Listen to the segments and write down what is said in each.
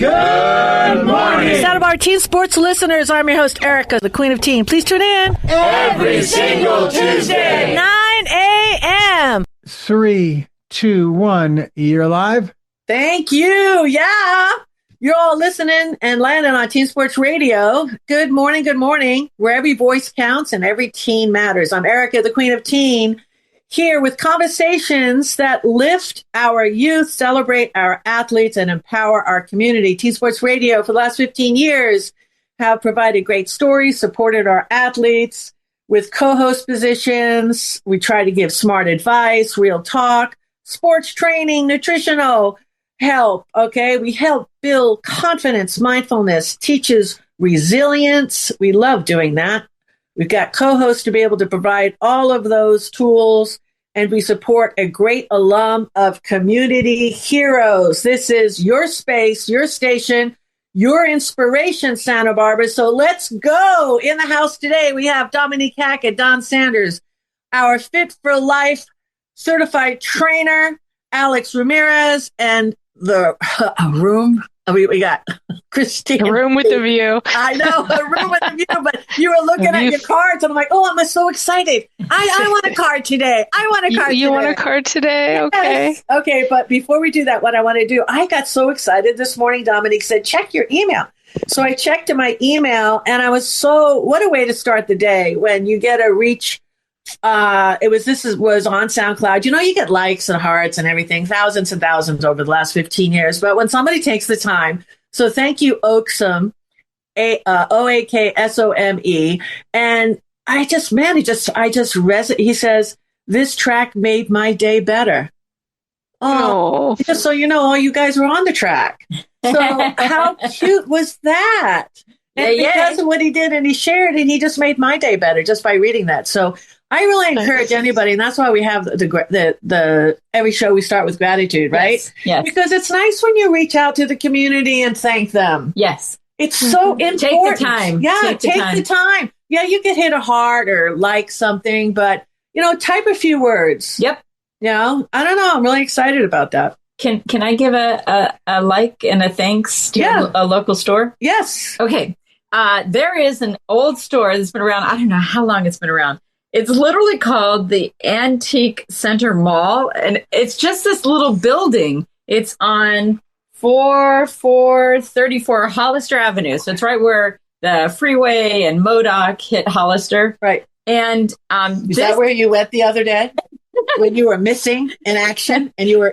Good morning. Sound of our teen sports listeners, I'm your host, Erica, the Queen of Teen. Please tune in every single Tuesday, 9 a.m. 3, 2, 1, you're live. Thank you. Yeah. You're all listening and landing on Teen Sports Radio. Good morning, where every voice counts and every teen matters. I'm Erica, the Queen of Teen, here with conversations that lift our youth, celebrate our athletes, and empower our community. Teen Sports Radio, for the last 15 years, have provided great stories, supported our athletes with co-host positions. We try to give smart advice, real talk, sports training, nutritional help. Okay, we help build confidence, mindfulness, teaches resilience. We love doing that. We've got co-hosts to be able to provide all of those tools, and we support a great alum of community heroes. This is your space, your station, your inspiration, Santa Barbara. So let's go. In the house today, we have Dominique Hackett, Don Sanders, our Fit for Life certified trainer, Alex Ramírez, and the room. We got Christine. A room with a view. I know, a room with a view, but you were looking at your cards, and I'm like, oh, I'm so excited. I want a card today. I want a card today. You want a card today? Okay. Yes. Okay, but before we do that, what I want to do, I got so excited this morning. Dominique said, check your email. So I checked in my email, and I was what a way to start the day when you get a reach. This was on SoundCloud. You know, you get likes and hearts and everything, thousands and thousands over the last 15 years. But when somebody takes the time, so thank you, Oaksome, Oaksome. And he says, this track made my day better. Oh, just so you know, all you guys were on the track. So how cute was that? And because of what he did and he shared, and he just made my day better just by reading that. So I really encourage anybody, and that's why we have the every show we start with gratitude, right? Yes. Because it's nice when you reach out to the community and thank them. Yes. It's so important. Take the time. Yeah, take the time. Yeah, you could hit a heart or like something, but, type a few words. Yep. I don't know. I'm really excited about that. Can I give a like and a thanks to a local store? Yes. Okay. There is an old store that's been around. I don't know how long it's been around. It's literally called the Antique Center Mall, and it's just this little building. It's on 4434 Hollister Avenue. So it's right where the freeway and Modoc hit Hollister. Right. And is that where you went the other day when you were missing in action and you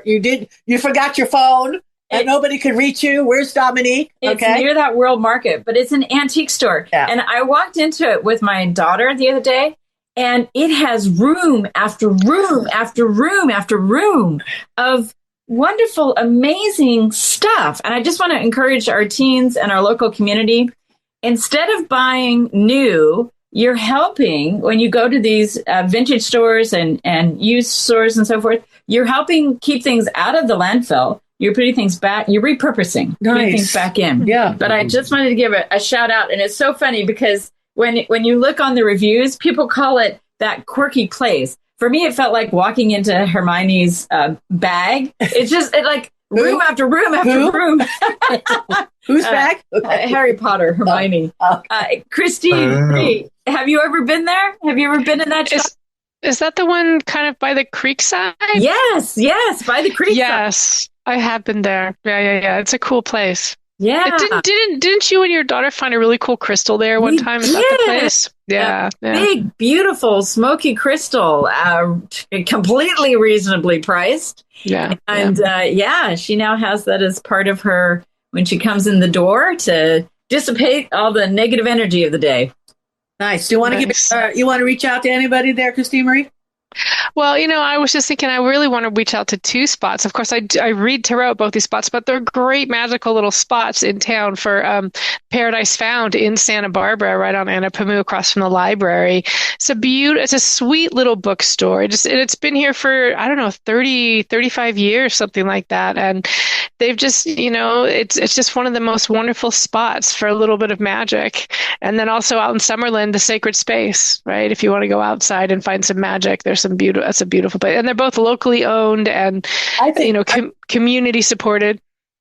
forgot your phone? And nobody could reach you. Where's Dominique? It's near that World Market, but it's an antique store. Yeah. And I walked into it with my daughter the other day, and it has room after room after room after room of wonderful, amazing stuff. And I just want to encourage our teens and our local community, instead of buying new, you're helping when you go to these vintage stores and used stores and so forth, you're helping keep things out of the landfill. You're putting things back. You're repurposing, putting things back in. Yeah. But I just wanted to give a shout out. And it's so funny because when you look on the reviews, people call it that quirky place. For me, it felt like walking into Hermione's bag. It's just room after room after room. Who's bag? Harry Potter, Hermione. Christine, have you ever been there? Have you ever been in that shop? Is that the one kind of by the creek side? Yes, by the creek side. Yes, I have been there. Yeah. It's a cool place. Yeah. Didn't you and your daughter find a really cool crystal there one time? Is that the place? Yeah. Big, beautiful, smoky crystal, completely reasonably priced. Yeah. And she now has that as part of her when she comes in the door to dissipate all the negative energy of the day. Nice. Do you want to you want to reach out to anybody there, Christine Marie? Well, I was just thinking I really want to reach out to two spots. Of course, I read tarot at both these spots, but they're great magical little spots in town for Paradise Found in Santa Barbara, right on Anapamu across from the library. It's a sweet little bookstore. It's been here for, 30, 35 years, something like that. And they've just, it's just one of the most wonderful spots for a little bit of magic. And then also out in Summerlin, the Sacred Space, right? If you want to go outside and find some magic, there's that's a beautiful place. And they're both locally owned and, community supported.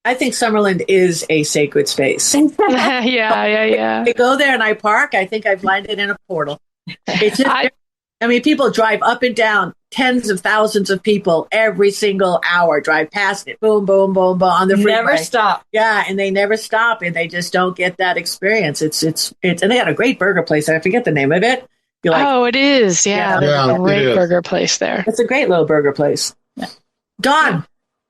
I think Summerlin is a sacred space. Yeah. I go there and I park. I think I've landed in a portal. It's just, people drive up and down, tens of thousands of people every single hour, drive past it, boom, boom, boom, boom, on the freeway. Never stop. Yeah, and they never stop, and they just don't get that experience. It's and they got a great burger place. I forget the name of it. You're like, it is. Yeah, there's a great burger place there. It's a great little burger place. Don,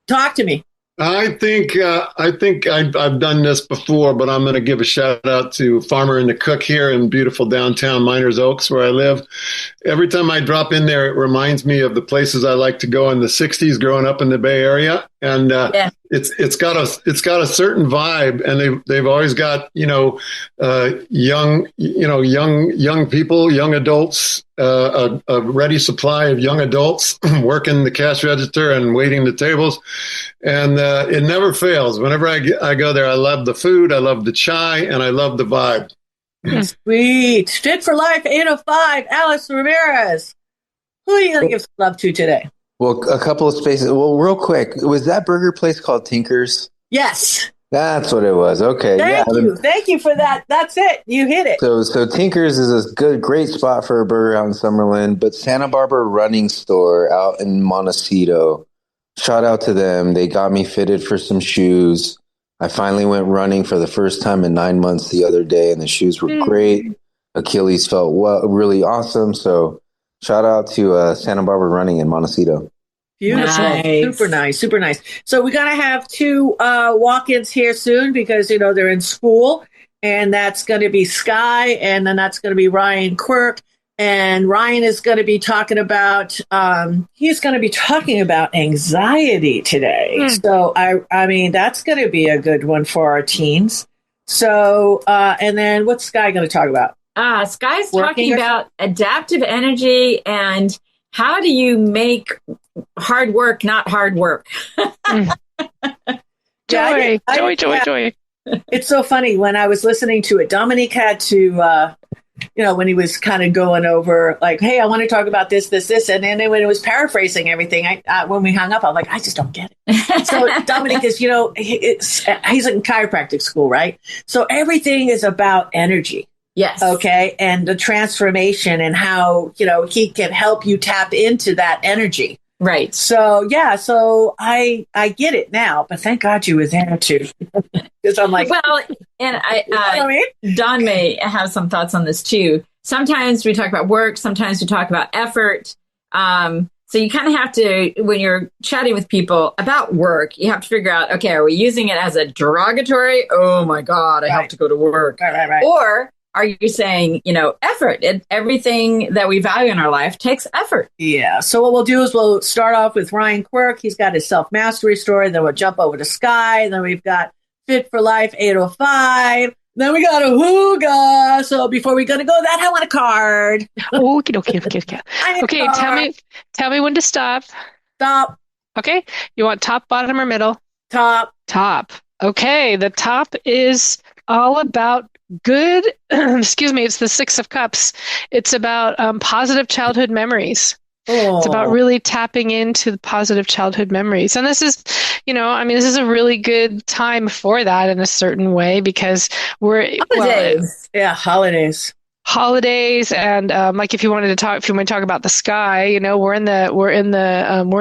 talk to me. I think I've done this before, but I'm going to give a shout out to Farmer and the Cook here in beautiful downtown Miners Oaks, where I live. Every time I drop in there, it reminds me of the places I like to go in the '60s, growing up in the Bay Area, and it's got a certain vibe, and they've always got young people, young adults. A ready supply of young adults working the cash register and waiting the tables. And it never fails. Whenever I go there, I love the food, I love the chai, and I love the vibe. Sweet. Fit for Life 805, Alice Ramírez. Who are you going to give some love to today? Well, a couple of spaces. Well, real quick, was that burger place called Tinker's? Yes. That's what it was. Okay. Thank you for that. That's it. You hit it. So Tinker's is a great spot for a burger out in Summerlin, but Santa Barbara Running Store out in Montecito, shout out to them. They got me fitted for some shoes. I finally went running for the first time in 9 months the other day, and the shoes were great. Achilles felt really awesome. So shout out to Santa Barbara Running in Montecito. Beautiful. Nice. Super nice. So we're going to have two walk-ins here soon because, they're in school, and that's going to be Sky, and then that's going to be Ryan Quirk. And Ryan is going to be talking about, anxiety today. So I mean, that's going to be a good one for our teens. So, and then what's Sky going to talk about? Sky's talking about adaptive energy and how do you make hard work not hard work? Joy. It's so funny. When I was listening to it, Dominique had to, when he was kind of going over like, hey, I want to talk about this. And then when it was paraphrasing everything, when we hung up, I'm like, I just don't get it. So Dominique is, he's in chiropractic school, right? So everything is about energy. Yes. Okay. And the transformation and how, he can help you tap into that energy. Right. So, yeah. So I get it now, but thank God you were there too. Because I'm like, well, and Don may have some thoughts on this too. Sometimes we talk about work. Sometimes we talk about effort. So you kind of have to, when you're chatting with people about work, you have to figure out, okay, are we using it as a derogatory? Oh my God, I have to go to work. Right. Or are you saying, effort? Everything that we value in our life takes effort. Yeah. So what we'll do is we'll start off with Ryan Quirk. He's got his self-mastery story. Then we'll jump over to Sky. Then we've got Fit for Life 805. Then we got a Hooga. So before we go to that, I want a card. Okay. Tell me when to stop. Stop. Okay. You want top, bottom, or middle? Top. Okay. The top is all about good. Excuse me. It's the Six of Cups. It's about positive childhood memories. It's about really tapping into the positive childhood memories. And this is, this is a really good time for that in a certain way because we're holidays and like if you want to talk about the sky, we're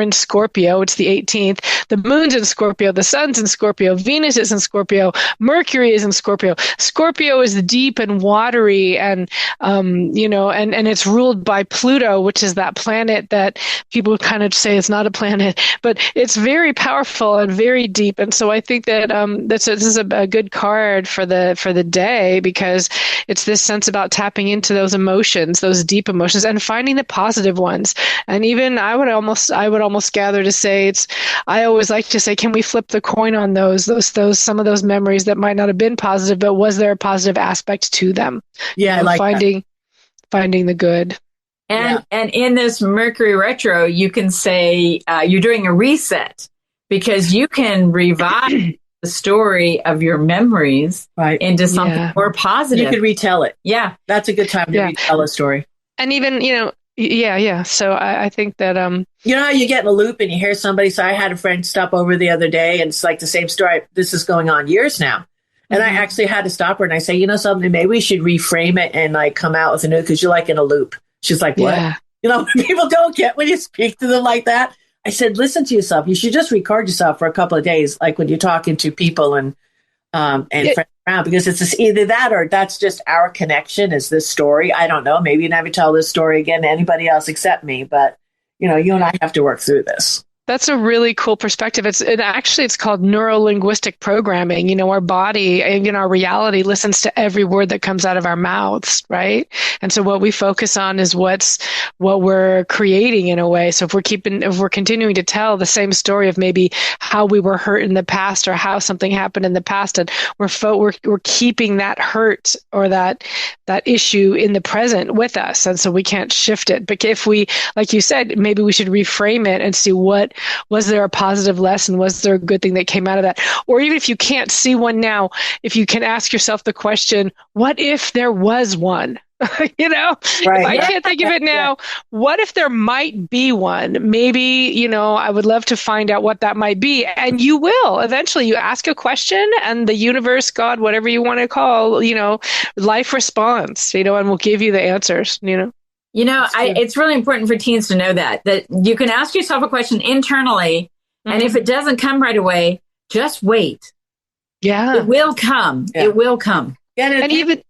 in Scorpio. It's the 18th. The moon's in Scorpio. The sun's in Scorpio. Venus is in Scorpio. Mercury is in Scorpio. Scorpio is deep and watery and and it's ruled by Pluto, which is that planet that people kind of say is not a planet, but it's very powerful and very deep. And so I think that this is a good card for the day because it's this sense about tapping into those emotions, those deep emotions, and finding the positive ones. And even I would almost gather to say I always like to say, can we flip the coin on those some of those memories that might not have been positive, but was there a positive aspect to them? Yeah, I like finding the good. And in this Mercury retro, you can say you're doing a reset because you can revive the story of your memories into something more positive. You could retell it. Yeah. That's a good time to retell a story. And even, Yeah. So I think that you know how you get in a loop and you hear somebody. So I had a friend stop over the other day, and it's like the same story. This is going on years now. And I actually had to stop her and I say, you know something, maybe we should reframe it and like come out with a new, because you're like in a loop. She's like, what? Yeah. You know, people don't get when you speak to them like that. I said, listen to yourself. You should just record yourself for a couple of days, like when you're talking to people and friends around, because it's just either that or that's just our connection is this story. I don't know. Maybe you never tell this story again to anybody else except me. But, you know, you and I have to work through this. That's a really cool perspective. It's called neuro-linguistic programming. You know, our body and our reality listens to every word that comes out of our mouths, right? And so what we focus on is what we're creating in a way. So if we're continuing to tell the same story of maybe how we were hurt in the past or how something happened in the past, and we're keeping that hurt or that issue in the present with us, and so we can't shift it. But if we, like you said, maybe we should reframe it and see what. Was there a positive lesson? Was there a good thing that came out of that? Or even if you can't see one now, if you can ask yourself the question, what if there was one? You know, right. If I can't think of it now, what if there might be one? Maybe, you know, I would love to find out what that might be. And you will eventually. You ask a question and the universe, God, whatever you want to call, you know, life responds, you know, and will give you the answers, you know. You know, it's really important for teens to know that you can ask yourself a question internally, and if it doesn't come right away, just wait. Yeah. It will come. Yeah. It will come. Yeah, and even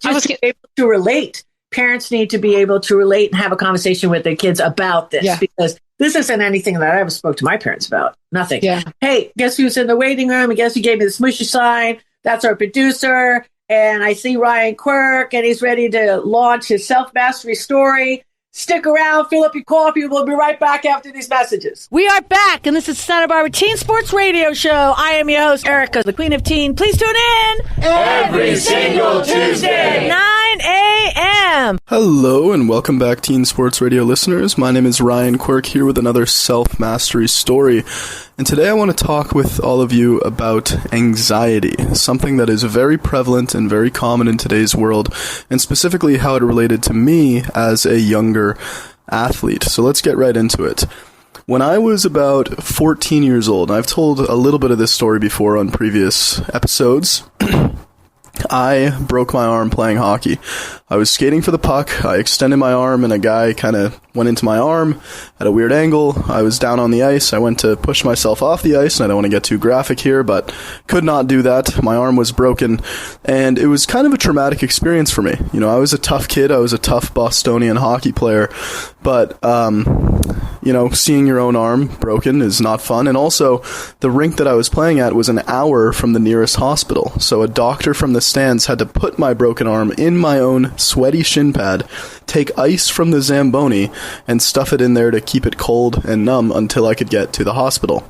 just to be able to relate. Parents need to be able to relate and have a conversation with their kids about this, because this isn't anything that I ever spoke to my parents about. Nothing. Yeah. Hey, guess who's in the waiting room? And guess who gave me the smooshy sign? That's our producer. And I see Ryan Quirk, and he's ready to launch his self-mastery story. Stick around, fill up your coffee. We'll be right back after these messages. We are back, and this is Santa Barbara Teen Sports Radio Show. I am your host, Erica, the Queen of Teen. Please tune in every single Tuesday, 9 a.m. Hello, and welcome back, Teen Sports Radio listeners. My name is Ryan Quirk, here with another self-mastery story. And today I want to talk with all of you about anxiety, something that is very prevalent and very common in today's world, and specifically how it related to me as a younger athlete. So let's get right into it. When I was about 14 years old, I've told a little bit of this story before on previous episodes, I broke my arm playing hockey. I was skating for the puck, I extended my arm, and a guy kind of went into my arm at a weird angle. I was down on the ice. I went to push myself off the ice, and I don't want to get too graphic here, but could not do that. My arm was broken, and it was kind of a traumatic experience for me. You know, I was a tough kid. I was a tough Bostonian hockey player, but, you know, seeing your own arm broken is not fun. And also, the rink that I was playing at was an hour from the nearest hospital. So a doctor from the stands had to put my broken arm in my own sweaty shin pad, take ice from the Zamboni, and stuff it in there to keep it cold and numb until I could get to the hospital.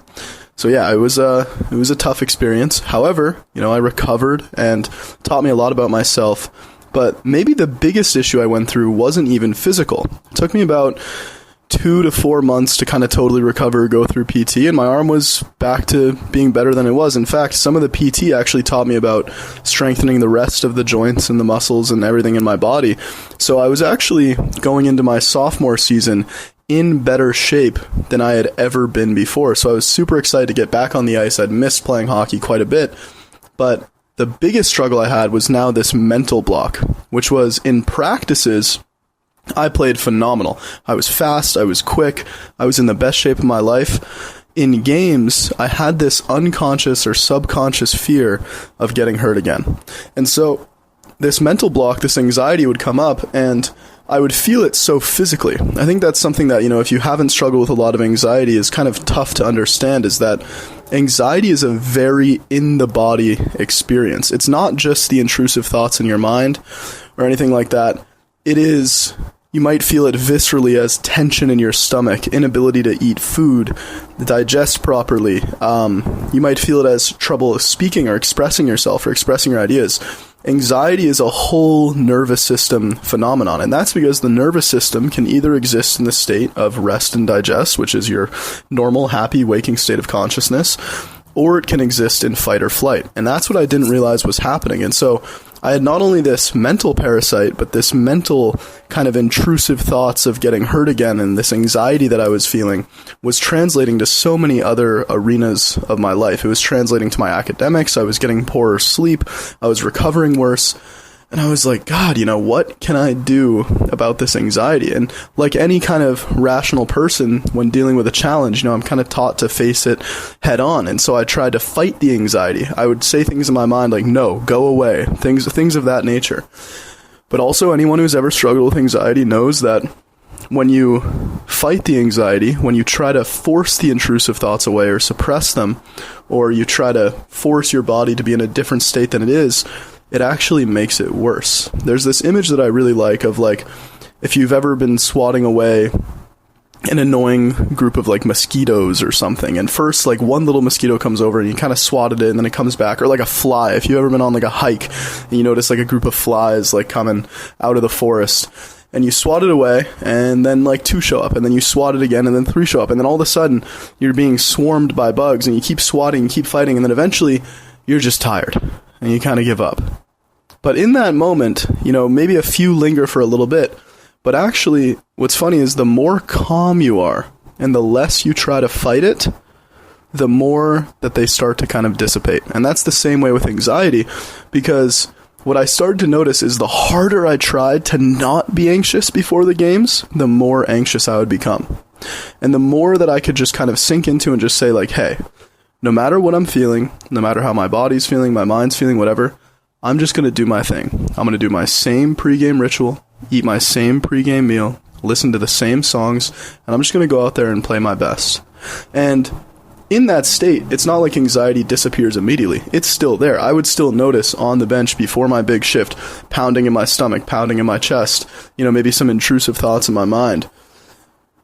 So yeah, it was a tough experience. However, you know, I recovered and taught me a lot about myself. But maybe the biggest issue I went through wasn't even physical. It took me about 2 to 4 months to kind of totally recover, go through PT, and my arm was back to being better than it was. In fact, some of the PT actually taught me about strengthening the rest of the joints and the muscles and everything in my body. So I was actually going into my sophomore season in better shape than I had ever been before. So I was super excited to get back on the ice. I'd missed playing hockey quite a bit, but the biggest struggle I had was now this mental block, which was in practices, I played phenomenal. I was fast, I was quick, I was in the best shape of my life. In games, I had this unconscious or subconscious fear of getting hurt again. And so this mental block, this anxiety would come up, and I would feel it so physically. I think that's something that, you know, if you haven't struggled with a lot of anxiety, is kind of tough to understand, is that anxiety is a very in-the-body experience. It's not just the intrusive thoughts in your mind or anything like that. It is, you might feel it viscerally as tension in your stomach, inability to eat food, digest properly. You might feel it as trouble speaking or expressing yourself or expressing your ideas. Anxiety is a whole nervous system phenomenon, and that's because the nervous system can either exist in the state of rest and digest, which is your normal, happy, waking state of consciousness, or it can exist in fight or flight. And that's what I didn't realize was happening. And so I had not only this mental parasite, but this mental kind of intrusive thoughts of getting hurt again, and this anxiety that I was feeling was translating to so many other arenas of my life. It was translating to my academics. I was getting poorer sleep. I was recovering worse. And I was like, God, what can I do about this anxiety? And like any kind of rational person, when dealing with a challenge, I'm kind of taught to face it head on. And so I tried to fight the anxiety. I would say things in my mind like, no, go away, things of that nature. But also anyone who's ever struggled with anxiety knows that when you fight the anxiety, when you try to force the intrusive thoughts away or suppress them, or you try to force your body to be in a different state than it is, it actually makes it worse. There's this image that I really like of like, if you've ever been swatting away an annoying group of like mosquitoes or something, and first like one little mosquito comes over and you kind of swatted it and then it comes back, or like a fly. If you've ever been on like a hike and you notice like a group of flies like coming out of the forest, and you swat it away, and then like 2 show up, and then you swat it again, and then 3 show up, and then all of a sudden you're being swarmed by bugs, and you keep swatting, you keep fighting, and then eventually you're just tired and you kind of give up. But in that moment, maybe a few linger for a little bit. But actually, what's funny is the more calm you are and the less you try to fight it, the more that they start to kind of dissipate. And that's the same way with anxiety, because what I started to notice is the harder I tried to not be anxious before the games, the more anxious I would become. And the more that I could just kind of sink into and just say like, hey, no matter what I'm feeling, no matter how my body's feeling, my mind's feeling, whatever, I'm just going to do my thing. I'm going to do my same pregame ritual, eat my same pregame meal, listen to the same songs, and I'm just going to go out there and play my best. And in that state, it's not like anxiety disappears immediately. It's still there. I would still notice on the bench before my big shift, pounding in my stomach, pounding in my chest, maybe some intrusive thoughts in my mind.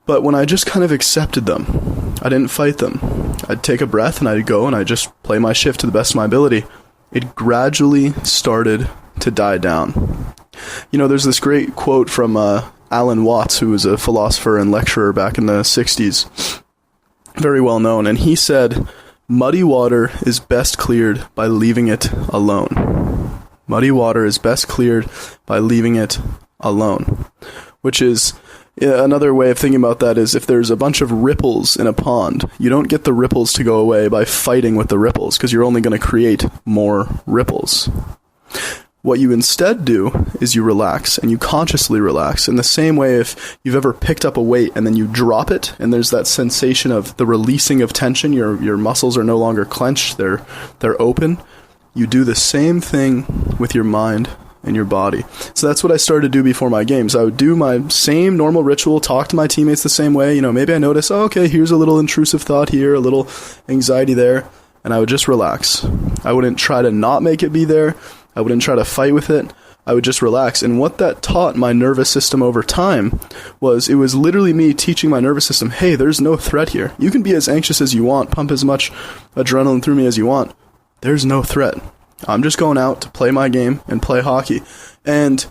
But when I just kind of accepted them, I didn't fight them. I'd take a breath and I'd go and I'd just play my shift to the best of my ability. It gradually started to die down. There's this great quote from Alan Watts, who was a philosopher and lecturer back in the 60s, very well known, and he said, muddy water is best cleared by leaving it alone. Muddy water is best cleared by leaving it alone, which is another way of thinking about that is if there's a bunch of ripples in a pond, you don't get the ripples to go away by fighting with the ripples, because you're only going to create more ripples. What you instead do is you relax, and you consciously relax. In the same way, if you've ever picked up a weight and then you drop it, and there's that sensation of the releasing of tension, your muscles are no longer clenched, they're open. You do the same thing with your mind and your body. So that's what I started to do before my games. I would do my same normal ritual, talk to my teammates the same way. Maybe I notice, okay, here's a little intrusive thought here, a little anxiety there, and I would just relax. I wouldn't try to not make it be there. I wouldn't try to fight with it. I would just relax. And what that taught my nervous system over time was it was literally me teaching my nervous system, hey, there's no threat here. You can be as anxious as you want, pump as much adrenaline through me as you want. There's no threat. I'm just going out to play my game and play hockey. And,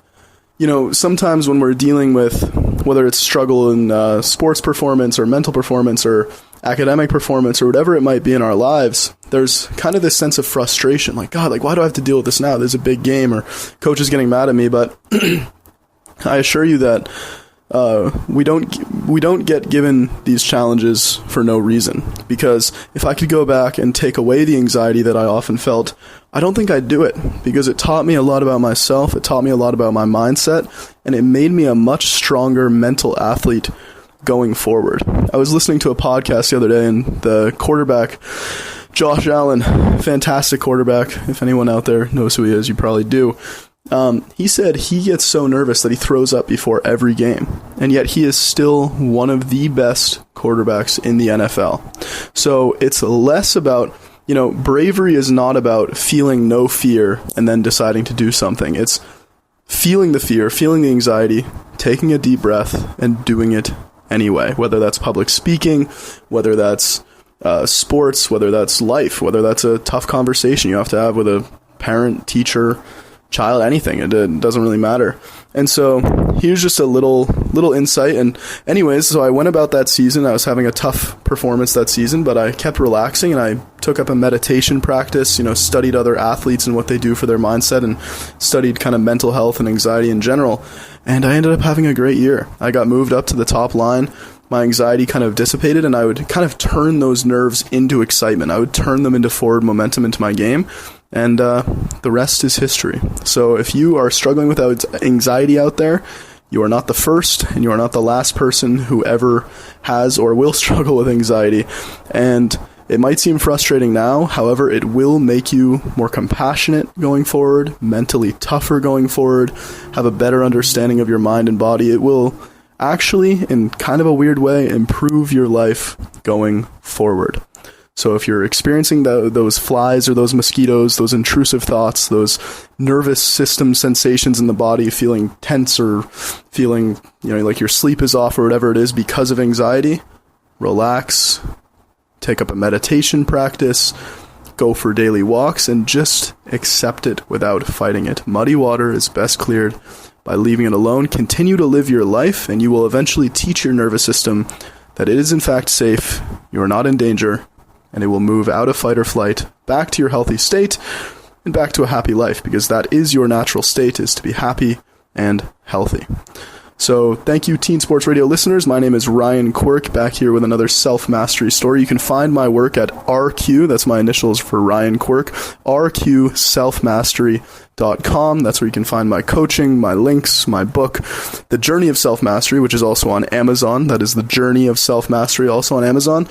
sometimes when we're dealing with, whether it's struggle in sports performance or mental performance or academic performance or whatever it might be in our lives, there's kind of this sense of frustration. Like, God, why do I have to deal with this now? There's a big game, or coach is getting mad at me. But I assure you that we don't get given these challenges for no reason. Because if I could go back and take away the anxiety that I often felt, I don't think I'd do it, because it taught me a lot about myself. It taught me a lot about my mindset, and it made me a much stronger mental athlete going forward. I was listening to a podcast the other day, and the quarterback, Josh Allen, fantastic quarterback. If anyone out there knows who he is, you probably do. He said he gets so nervous that he throws up before every game, and yet he is still one of the best quarterbacks in the NFL. So it's less about, bravery is not about feeling no fear and then deciding to do something. It's feeling the fear, feeling the anxiety, taking a deep breath, and doing it anyway, whether that's public speaking, whether that's sports, whether that's life, whether that's a tough conversation you have to have with a parent, teacher, child, anything. It doesn't really matter. And so here's just a little insight. And anyways, so I went about that season. I was having a tough performance that season, but I kept relaxing, and I took up a meditation practice, studied other athletes and what they do for their mindset, and studied kind of mental health and anxiety in general. And I ended up having a great year. I got moved up to the top line. My anxiety kind of dissipated, and I would kind of turn those nerves into excitement. I would turn them into forward momentum into my game. And the rest is history. So if you are struggling with anxiety out there, you are not the first, and you are not the last person who ever has or will struggle with anxiety. And it might seem frustrating now, however, it will make you more compassionate going forward, mentally tougher going forward, have a better understanding of your mind and body. It will actually, in kind of a weird way, improve your life going forward. So if you're experiencing those flies or those mosquitoes, those intrusive thoughts, those nervous system sensations in the body, feeling tense or feeling, like your sleep is off or whatever it is because of anxiety, relax, take up a meditation practice, go for daily walks, and just accept it without fighting it. Muddy water is best cleared by leaving it alone. Continue to live your life, and you will eventually teach your nervous system that it is in fact safe, you are not in danger, and it will move out of fight or flight back to your healthy state and back to a happy life, because that is your natural state, is to be happy and healthy. So thank you, Teen Sports Radio listeners. My name is Ryan Quirk, back here with another self-mastery story. You can find my work at RQ, that's my initials for Ryan Quirk, rqselfmastery.com. That's where you can find my coaching, my links, my book, The Journey of Self-Mastery, which is also on Amazon. That is The Journey of Self-Mastery, also on Amazon.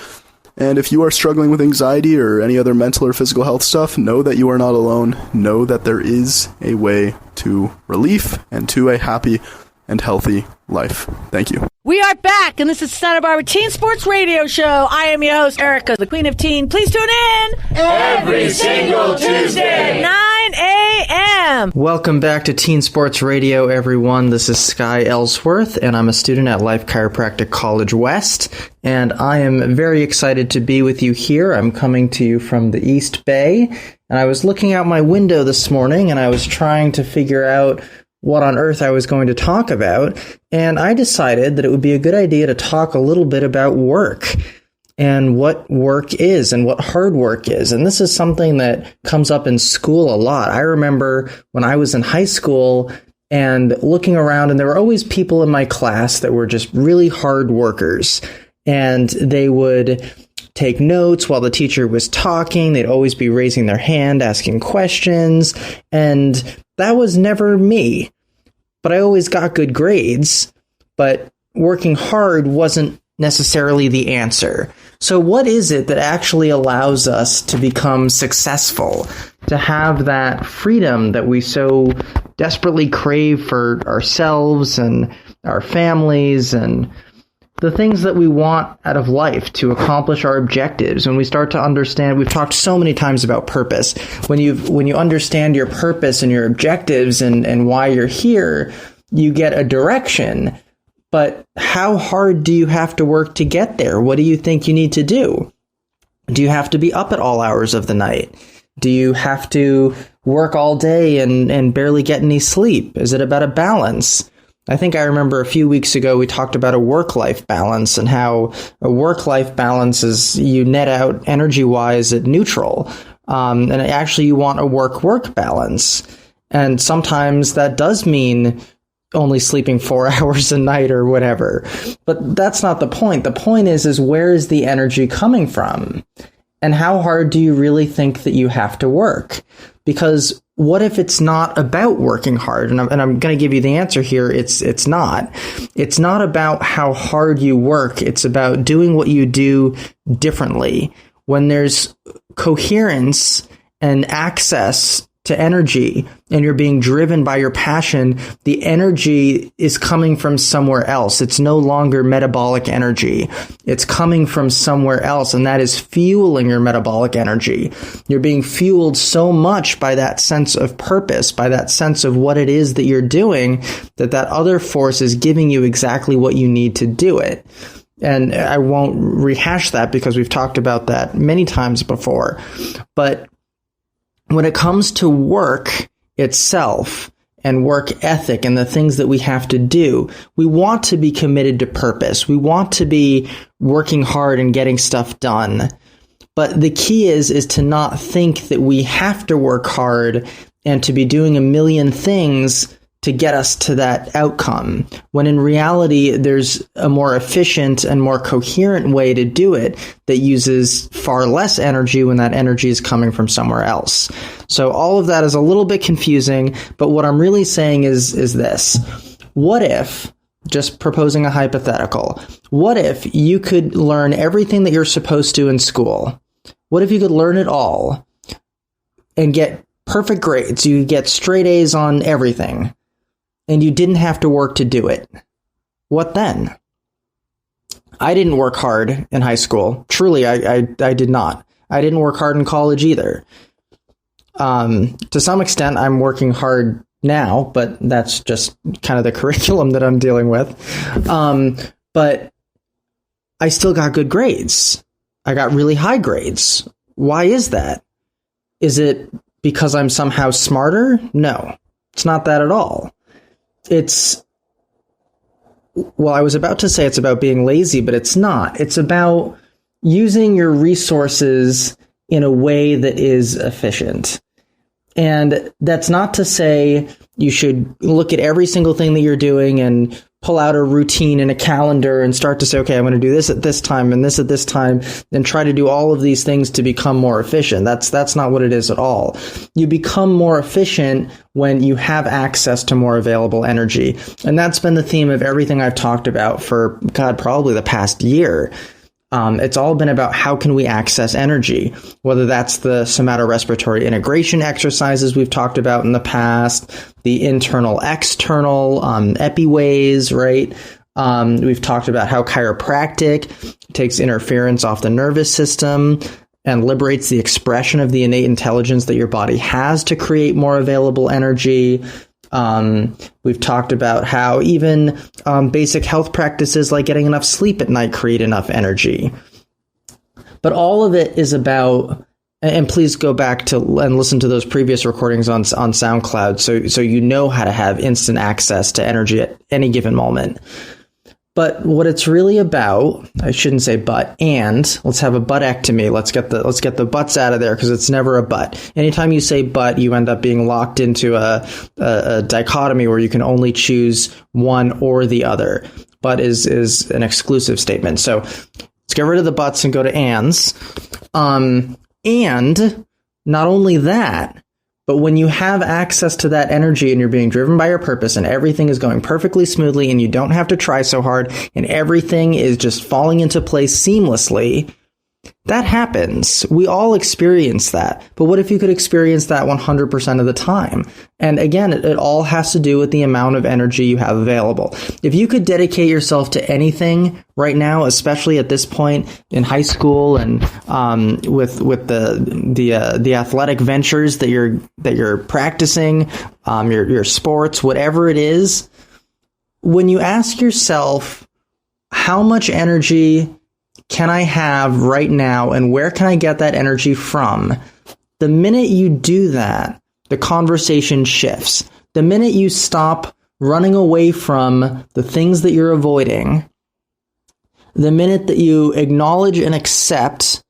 And if you are struggling with anxiety or any other mental or physical health stuff, know that you are not alone. Know that there is a way to relief and to a happy and healthy life. Thank you. We are back, and this is Santa Barbara Teen Sports Radio Show. I am your host, Erica, the Queen of Teen. Please tune in every single Tuesday, 9 a.m. Welcome back to Teen Sports Radio, everyone. This is Sky Ellsworth, and I'm a student at Life Chiropractic College West, and I am very excited to be with you here. I'm coming to you from the East Bay, and I was looking out my window this morning, and I was trying to figure out what on earth I was going to talk about, and I decided that it would be a good idea to talk a little bit about work and what work is and what hard work is. And this is something that comes up in school a lot. I remember when I was in high school and looking around, and there were always people in my class that were just really hard workers, and they would take notes while the teacher was talking. They'd always be raising their hand, asking questions, and that was never me. But I always got good grades, but working hard wasn't necessarily the answer. So what is it that actually allows us to become successful, to have that freedom that we so desperately crave for ourselves and our families and the things that we want out of life to accomplish our objectives? When we start to understand, we've talked so many times about purpose. When you understand your purpose and your objectives and why you're here, you get a direction. But how hard do you have to work to get there? What do you think you need to do? Do you have to be up at all hours of the night? Do you have to work all day and barely get any sleep? Is it about a balance? I think I remember a few weeks ago we talked about a work-life balance and how a work-life balance is you net out energy-wise at neutral. And actually you want a work-work balance. And sometimes that does mean only sleeping 4 hours a night or whatever. But that's not the point. The point is where is the energy coming from? And how hard do you really think that you have to work? Because what if it's not about working hard? And I'm going to give you the answer here. It's not. It's not about how hard you work. It's about doing what you do differently. When there's coherence and access to energy and you're being driven by your passion, the energy is coming from somewhere else. It's no longer metabolic energy. It's coming from somewhere else, and that is fueling your metabolic energy. You're being fueled so much by that sense of purpose, by that sense of what it is that you're doing, that other force is giving you exactly what you need to do it. And I won't rehash that because we've talked about that many times before. But when it comes to work, itself and work ethic and the things that we have to do. We want to be committed to purpose. We want to be working hard and getting stuff done. But the key is to not think that we have to work hard and to be doing a million things to get us to that outcome, when in reality, there's a more efficient and more coherent way to do it that uses far less energy when that energy is coming from somewhere else. So all of that is a little bit confusing, but what I'm really saying is this. What if, just proposing a hypothetical, what if you could learn everything that you're supposed to in school? What if you could learn it all and get perfect grades? You get straight A's on everything, and you didn't have to work to do it. What then? I didn't work hard in high school. Truly, I did not. I didn't work hard in college either. To some extent, I'm working hard now, but that's just kind of the curriculum that I'm dealing with. But I still got good grades. I got really high grades. Why is that? Is it because I'm somehow smarter? No, it's not that at all. I was about to say it's about being lazy, but it's not. It's about using your resources in a way that is efficient. And that's not to say you should look at every single thing that you're doing and pull out a routine in a calendar and start to say, okay, I'm going to do this at this time and this at this time, and try to do all of these things to become more efficient. That's not what it is at all. You become more efficient when you have access to more available energy. And that's been the theme of everything I've talked about for, probably the past year. It's all been about how can we access energy, whether that's the somatorespiratory integration exercises we've talked about in the past, the internal-external epi-ways, right? We've talked about how chiropractic takes interference off the nervous system and liberates the expression of the innate intelligence that your body has to create more available energy. We've talked about how even basic health practices like getting enough sleep at night create enough energy. But all of it is about, and please go back to and listen to those previous recordings on SoundCloud so you know how to have instant access to energy at any given moment. But what it's really about, I shouldn't say but, and let's have a buttectomy. Let's get the butts out of there, because it's never a but. Anytime you say but, you end up being locked into a dichotomy where you can only choose one or the other. But is an exclusive statement. So let's get rid of the buts and go to ands. And not only that, but when you have access to that energy and you're being driven by your purpose and everything is going perfectly smoothly and you don't have to try so hard and everything is just falling into place seamlessly, that happens. We all experience that. But what if you could experience that 100% of the time? And again, it all has to do with the amount of energy you have available. If you could dedicate yourself to anything right now, especially at this point in high school and with the athletic ventures that you're practicing, your sports, whatever it is, when you ask yourself, how much energy can I have right now and where can I get that energy from? The minute you do that, the conversation shifts. The minute you stop running away from the things that you're avoiding, the minute that you acknowledge and accept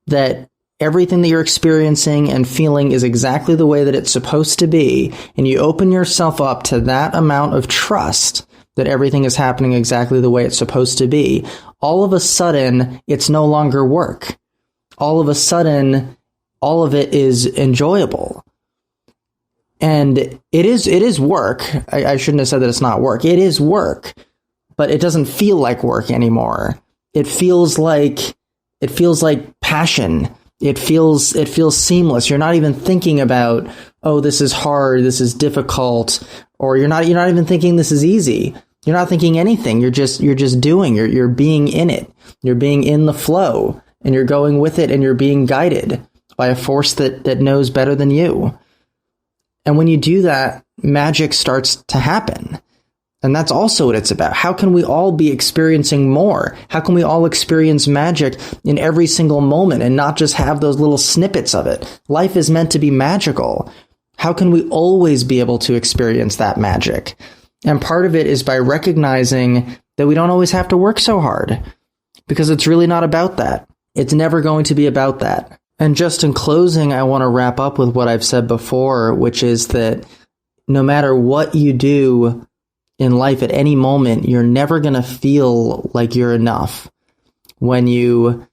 that everything that you're experiencing and feeling is exactly the way that it's supposed to be, and you open yourself up to that amount of trust that everything is happening exactly the way it's supposed to be, all of a sudden, it's no longer work. All of a sudden, all of it is enjoyable. And it is work. I shouldn't have said that it's not work. It is work, but it doesn't feel like work anymore. It feels like passion. It feels seamless. You're not even thinking about, oh, this is hard, this is difficult, or you're not even thinking this is easy. You're not thinking anything. You're just doing. You're being in it. You're being in the flow, and you're going with it, and you're being guided by a force that knows better than you. And when you do that, magic starts to happen. And that's also what it's about. How can we all be experiencing more? How can we all experience magic in every single moment and not just have those little snippets of it? Life is meant to be magical. How can we always be able to experience that magic? And part of it is by recognizing that we don't always have to work so hard, because it's really not about that. It's never going to be about that. And just in closing, I want to wrap up with what I've said before, which is that no matter what you do in life at any moment, you're never going to feel like you're enough. When you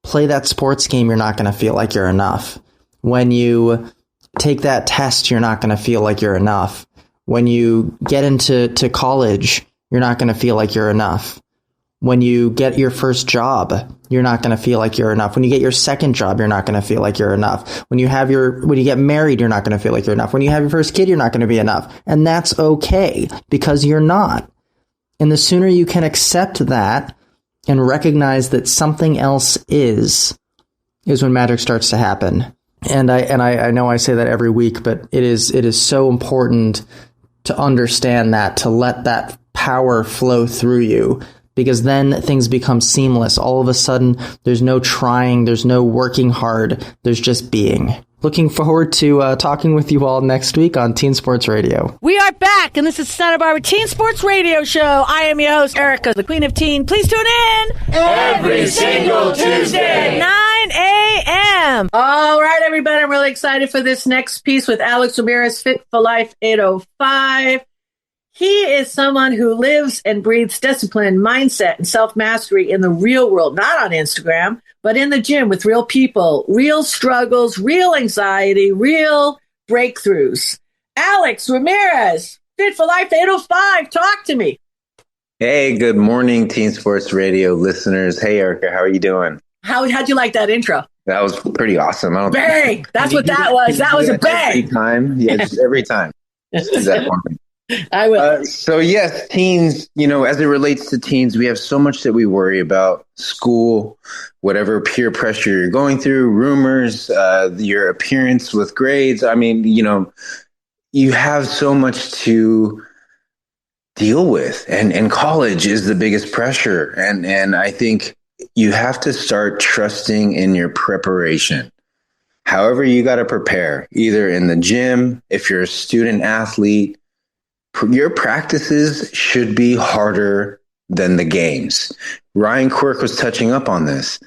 play that sports game, you're not going to feel like you're enough. When you take that test, you're not going to feel like you're enough. When you get into college, you're not going to feel like you're enough. When you get your first job, you're not going to feel like you're enough. When you get your second job, you're not going to feel like you're enough. When you get married, you're not going to feel like you're enough. When you have your first kid, you're not going to be enough. And that's okay, because you're not. And the sooner you can accept that and recognize that something else is when magic starts to happen. And I know I say that every week, but it is so important to understand that, to let that power flow through you, because then things become seamless. All of a sudden, there's no trying, there's no working hard, there's just being. Looking forward to talking with you all next week on Teen Sports Radio. We are back, and this is Santa Barbara Teen Sports Radio Show. I am your host, Erica, the Queen of Teen. Please tune in every single Tuesday, 9 a.m. All right, everybody, I'm really excited for this next piece with Alex Ramírez, Fit for Life 805. He is someone who lives and breathes discipline, mindset, and self-mastery in the real world, not on Instagram, but in the gym with real people, real struggles, real anxiety, real breakthroughs. Alex Ramírez, Fit for Life 805, talk to me. Hey, good morning, Teen Sports Radio listeners. Hey, Erica, how are you doing? How'd you like that intro? That was pretty awesome. Bang! That's what that was. That was a bang. Every time. Yeah, just every time. Just do that for me. I will. So yes, teens, as it relates to teens, we have so much that we worry about: school, whatever peer pressure you're going through, rumors, your appearance with grades. I mean, you have so much to deal with, and college is the biggest pressure. And I think you have to start trusting in your preparation. However, you got to prepare, either in the gym, if you're a student athlete. Your practices should be harder than the games. Ryan Quirk was touching up on this.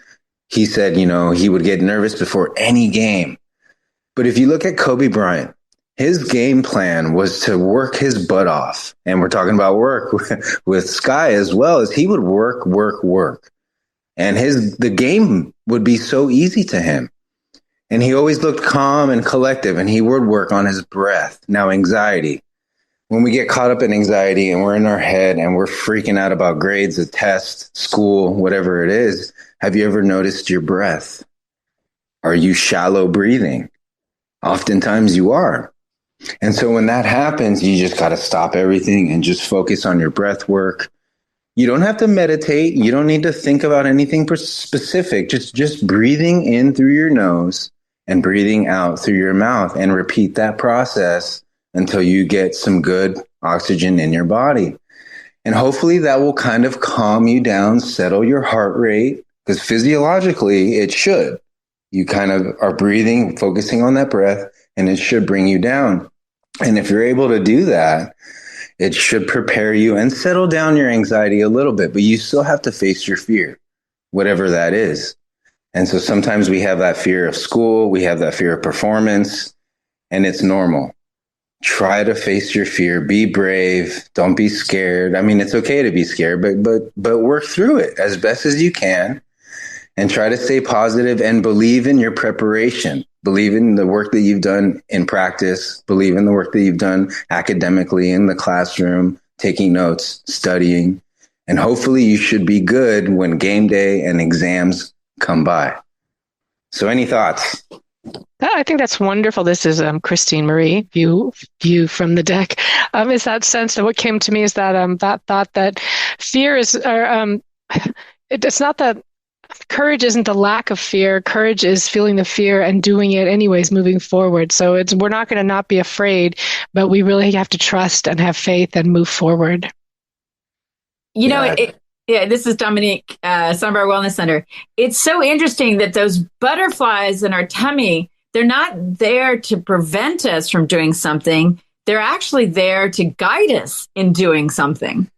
He said, he would get nervous before any game. But if you look at Kobe Bryant, his game plan was to work his butt off. And we're talking about work with Sky as well, as he would work. And the game would be so easy to him. And he always looked calm and collective, and he would work on his breath. Now, anxiety. When we get caught up in anxiety and we're in our head and we're freaking out about grades, a test, school, whatever it is, have you ever noticed your breath? Are you shallow breathing? Oftentimes you are. And so when that happens, you just got to stop everything and just focus on your breath work. You don't have to meditate. You don't need to think about anything specific. Just breathing in through your nose and breathing out through your mouth, and repeat that process until you get some good oxygen in your body. And hopefully that will kind of calm you down, settle your heart rate, because physiologically it should. You kind of are breathing, focusing on that breath, and it should bring you down. And if you're able to do that, it should prepare you and settle down your anxiety a little bit, but you still have to face your fear, whatever that is. And so sometimes we have that fear of school, we have that fear of performance, and it's normal. Try to face your fear. Be brave. Don't be scared. I mean, it's okay to be scared, but work through it as best as you can, and try to stay positive and believe in your preparation. Believe in the work that you've done in practice. Believe in the work that you've done academically in the classroom, taking notes, studying, and hopefully you should be good when game day and exams come by. So any thoughts? I think that's wonderful. This is Christine Marie, view from the deck. Is that sense that what came to me is that that thought that fear is, it's not that courage isn't the lack of fear. Courage is feeling the fear and doing it anyways, moving forward. So we're not going to not be afraid, but we really have to trust and have faith and move forward. This is Dominique, Sunbar Wellness Center. It's so interesting that those butterflies in our tummy, they're not there to prevent us from doing something. They're actually there to guide us in doing something.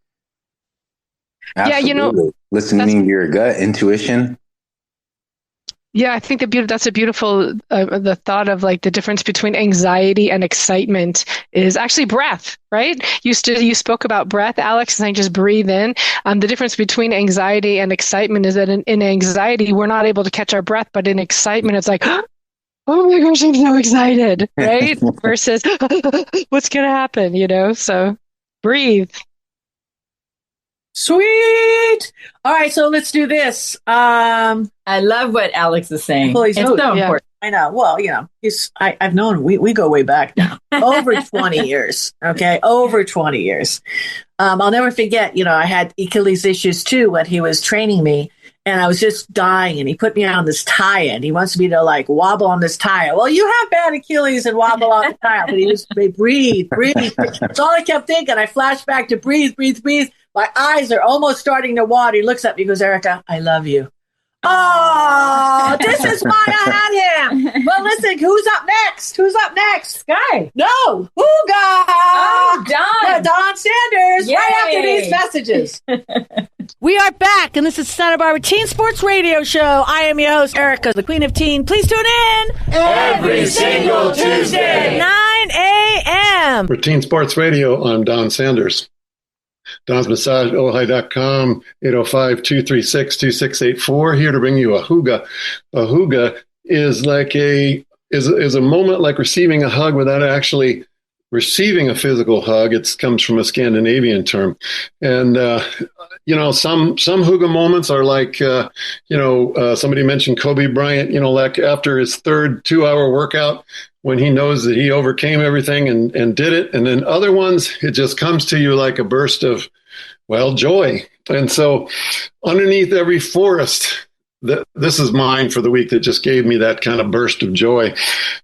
Absolutely. Yeah, listening to your gut, intuition. Yeah, I think that's a beautiful the thought of like the difference between anxiety and excitement is actually breath, right? You spoke about breath, Alex, and I just breathe in. The difference between anxiety and excitement is that in anxiety we're not able to catch our breath, but in excitement it's like, oh my gosh, I'm so excited, right? Versus what's gonna happen, So breathe. Sweet. All right, so let's do this. I love what Alex is saying. It's so important. I know. Well, I've known we go way back now, over 20 years. Okay, over 20 years. I'll never forget. I had Achilles issues too when he was training me, and I was just dying. And he put me on this tire, and he wants me to like wobble on this tire. Well, you have bad Achilles and wobble on the tire, but he was breathe. That's all I kept thinking. I flashed back to breathe. My eyes are almost starting to water. He looks at me, goes, Erica, I love you. Oh, this is why I had him. Well, listen, who's up next? Sky. No, Hooga. Oh, Don. Yeah, Don Sanders. Yay. Right after these messages. We are back, and this is Santa Barbara Teen Sports Radio Show. I am your host, Erica, the Queen of Teen. Please tune in every single Tuesday, 9 a.m. For Teen Sports Radio, I'm Don Sanders. DonsMassageOhio.com, 805-236-2684, here to bring you a hooga. A hooga is like is a moment like receiving a hug without actually receiving a physical hug. It comes from a Scandinavian term. And, some hooga moments are like, somebody mentioned Kobe Bryant, like after his third 2-hour workout, when he knows that he overcame everything and did it. And then other ones, it just comes to you like a burst of, joy. And so underneath every forest, this is mine for the week that just gave me that kind of burst of joy.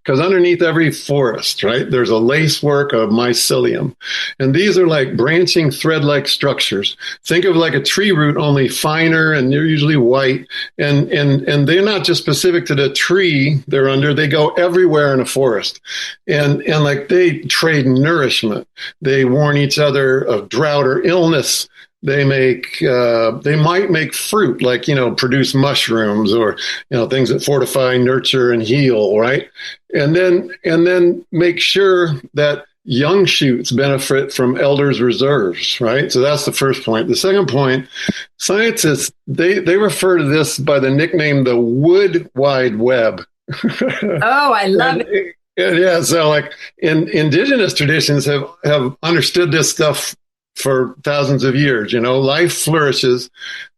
Because underneath every forest, right, there's a lacework of mycelium. And these are like branching thread-like structures. Think of like a tree root, only finer, and they're usually white. And they're not just specific to the tree they're under. They go everywhere in a forest. And like they trade nourishment. They warn each other of drought or illness. They might make fruit, like, produce mushrooms or, things that fortify, nurture, and heal, right? And then make sure that young shoots benefit from elders' reserves, right? So that's the first point. The second point, scientists, they refer to this by the nickname the wood wide web. Oh, I love it. Yeah, so like indigenous traditions have understood this stuff for thousands of years. Life flourishes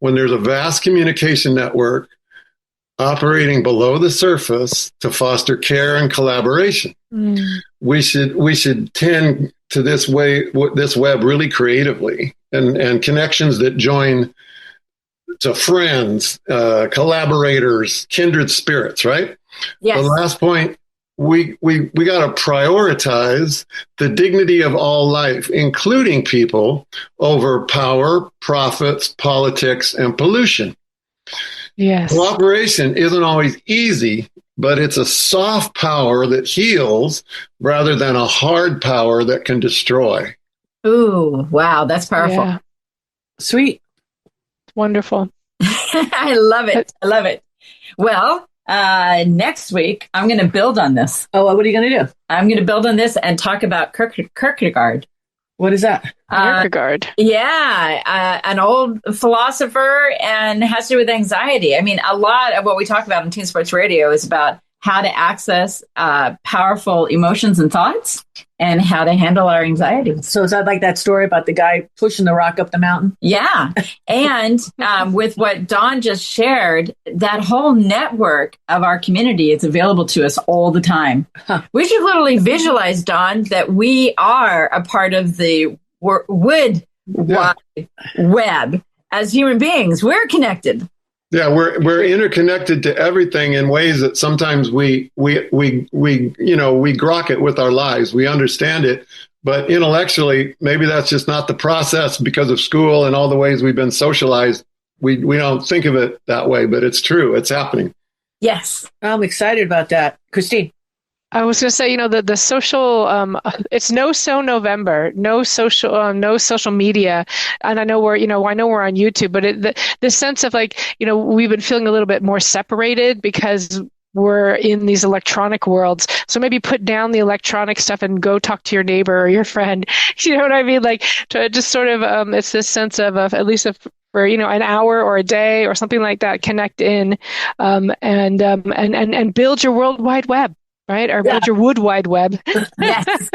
when there's a vast communication network operating below the surface to foster care and collaboration. We should tend to this web really creatively and connections that join to friends, collaborators, kindred spirits, right? Yes. The last point, we got to prioritize the dignity of all life, including people, over power, profits, politics, and pollution. Yes. Cooperation isn't always easy, but it's a soft power that heals rather than a hard power that can destroy. Ooh, wow, that's powerful. Yeah. Sweet. Wonderful. I love it. Well, next week, I'm going to build on this. Oh, what are you going to do? I'm going to build on this and talk about Kierkegaard. What is that? Kierkegaard. An old philosopher, and has to do with anxiety. I mean, a lot of what we talk about in Teen Sports Radio is about how to access powerful emotions and thoughts and how to handle our anxiety. So is that like that story about the guy pushing the rock up the mountain? Yeah. And with what Dawn just shared, that whole network of our community is available to us all the time. Huh. We should literally visualize, Dawn, that we are a part of the wood wide web. As human beings, we're connected. Yeah, we're interconnected to everything in ways that sometimes we grok it with our lives. We understand it, but intellectually, maybe that's just not the process because of school and all the ways we've been socialized. We don't think of it that way, but it's true. It's happening. Yes. I'm excited about that. Christine. I was going to say, the social, it's November, no social media. And I know I know we're on YouTube, but the sense of like, we've been feeling a little bit more separated because we're in these electronic worlds. So maybe put down the electronic stuff and go talk to your neighbor or your friend. You know what I mean? Like to just sort of, it's this sense of at least for, an hour or a day or something like that, connect in, and build your World Wide Web. Right? Or build your wood wide web. Yes.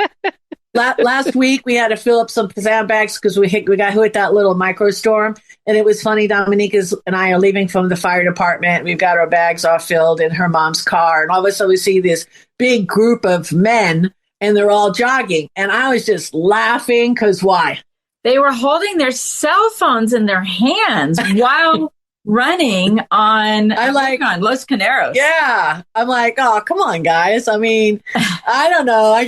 Last week we had to fill up some sandbags because we got hit with that little microstorm. And it was funny. Dominique and I are leaving from the fire department. We've got our bags all filled in her mom's car. And all of a sudden we see this big group of men and they're all jogging. And I was just laughing because why? They were holding their cell phones in their hands while running on Los Caneros. Yeah. I'm like, oh, come on, guys. I mean, I don't know. I've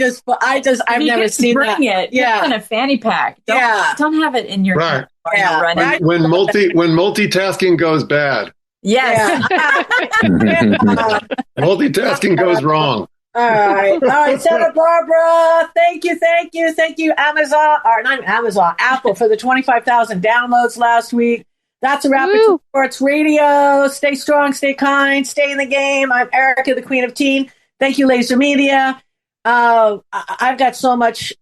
never seen bring that. It. Yeah. In a fanny pack. Don't have it in your right. Running. When multitasking goes bad. Yes. Multitasking goes wrong. All right, Santa Barbara. Thank you, Amazon, or not Amazon, Apple for the 25,000 downloads last week. That's a wrap of Sports Radio. Stay strong, stay kind, stay in the game. I'm Erica, the Queen of Teen. Thank you, Laser Media. I have so much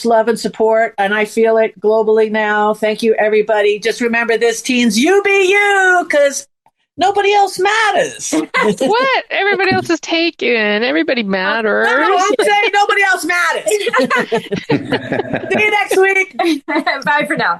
love and support, and I feel it globally now. Thank you, everybody. Just remember this, teens, you be you, because nobody else matters. What? Everybody else is taken. Everybody matters. No, I'm saying nobody else matters. See you next week. Bye for now.